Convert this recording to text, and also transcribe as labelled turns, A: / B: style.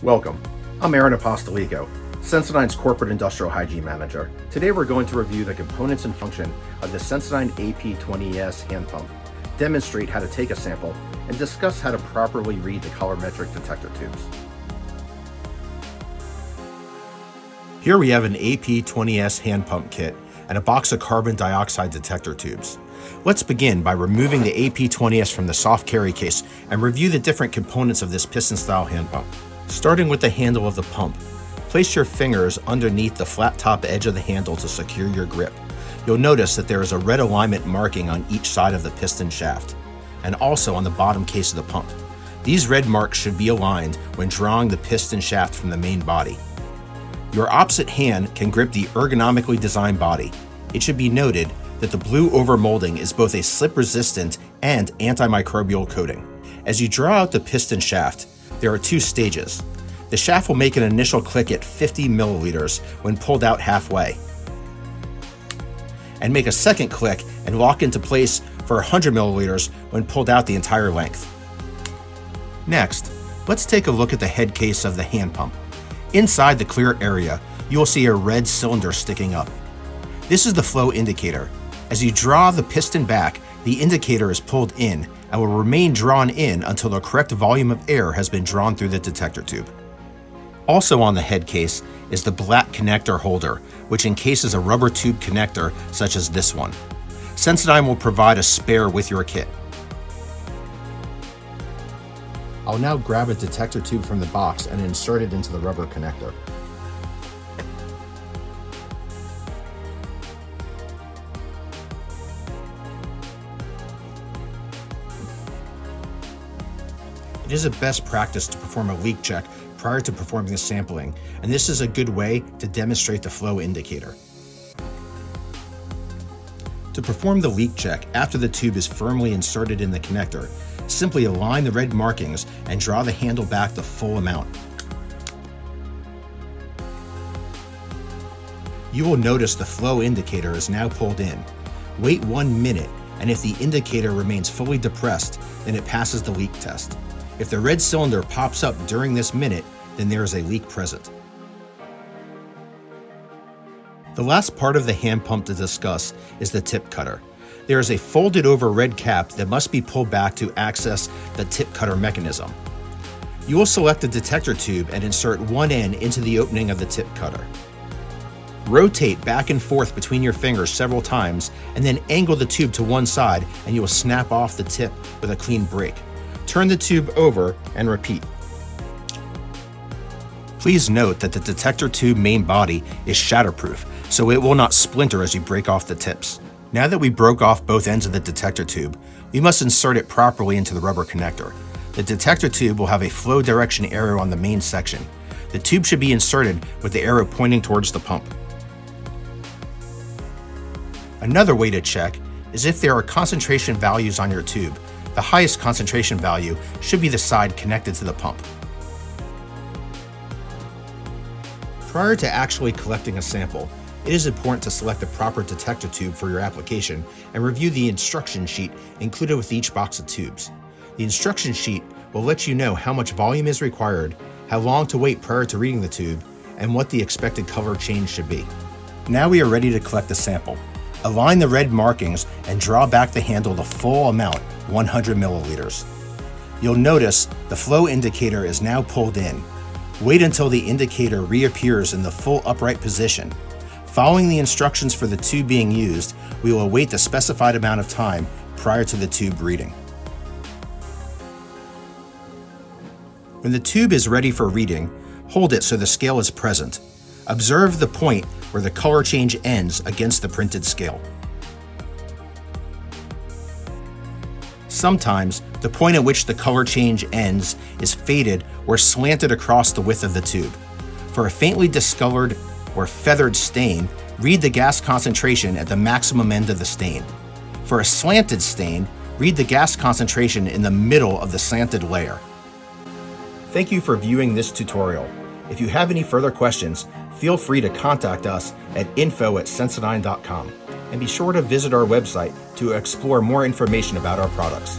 A: Welcome. I'm Aaron Apostolico, Sensidyne's Corporate Industrial Hygiene Manager. Today we're going to review the components and function of the Sensidyne AP-20S hand pump, demonstrate how to take a sample, and discuss how to properly read the colorimetric detector tubes. Here we have an AP-20S hand pump kit and a box of carbon dioxide detector tubes. Let's begin by removing the AP-20S from the soft carry case and review the different components of this piston-style hand pump. Starting with the handle of the pump, place your fingers underneath the flat top edge of the handle to secure your grip. You'll notice that there is a red alignment marking on each side of the piston shaft, and also on the bottom case of the pump. These red marks should be aligned when drawing the piston shaft from the main body. Your opposite hand can grip the ergonomically designed body. It should be noted that the blue overmolding is both a slip-resistant and antimicrobial coating. As you draw out the piston shaft, there are two stages. The shaft will make an initial click at 50 milliliters when pulled out halfway, and make a second click and lock into place for 100 milliliters when pulled out the entire length. Next, let's take a look at the head case of the hand pump. Inside the clear area, you will see a red cylinder sticking up. This is the flow indicator. As you draw the piston back, the indicator is pulled in and will remain drawn in until the correct volume of air has been drawn through the detector tube. Also on the head case is the black connector holder, which encases a rubber tube connector such as this one. Sensidyne will provide a spare with your kit. I'll now grab a detector tube from the box and insert it into the rubber connector. It is a best practice to perform a leak check prior to performing the sampling, and this is a good way to demonstrate the flow indicator. To perform the leak check after the tube is firmly inserted in the connector, simply align the red markings and draw the handle back the full amount. You will notice the flow indicator is now pulled in. Wait 1 minute, and if the indicator remains fully depressed, then it passes the leak test. If the red cylinder pops up during this minute, then there is a leak present. The last part of the hand pump to discuss is the tip cutter. There is a folded over red cap that must be pulled back to access the tip cutter mechanism. You will select the detector tube and insert one end into the opening of the tip cutter. Rotate back and forth between your fingers several times and then angle the tube to one side and you will snap off the tip with a clean break. Turn the tube over and repeat. Please note that the detector tube main body is shatterproof, so it will not splinter as you break off the tips. Now that we broke off both ends of the detector tube, we must insert it properly into the rubber connector. The detector tube will have a flow direction arrow on the main section. The tube should be inserted with the arrow pointing towards the pump. Another way to check is if there are concentration values on your tube. The highest concentration value should be the side connected to the pump. Prior to actually collecting a sample, it is important to select the proper detector tube for your application and review the instruction sheet included with each box of tubes. The instruction sheet will let you know how much volume is required, how long to wait prior to reading the tube, and what the expected color change should be. Now we are ready to collect the sample. Align the red markings and draw back the handle the full amount, 100 milliliters. You'll notice the flow indicator is now pulled in. Wait until the indicator reappears in the full upright position. Following the instructions for the tube being used, we will await the specified amount of time prior to the tube reading. When the tube is ready for reading, hold it so the scale is present. Observe the point where the color change ends against the printed scale. Sometimes, the point at which the color change ends is faded or slanted across the width of the tube. For a faintly discolored or feathered stain, read the gas concentration at the maximum end of the stain. For a slanted stain, read the gas concentration in the middle of the slanted layer. Thank you for viewing this tutorial. If you have any further questions, feel free to contact us at info@sensidyne.com, and be sure to visit our website to explore more information about our products.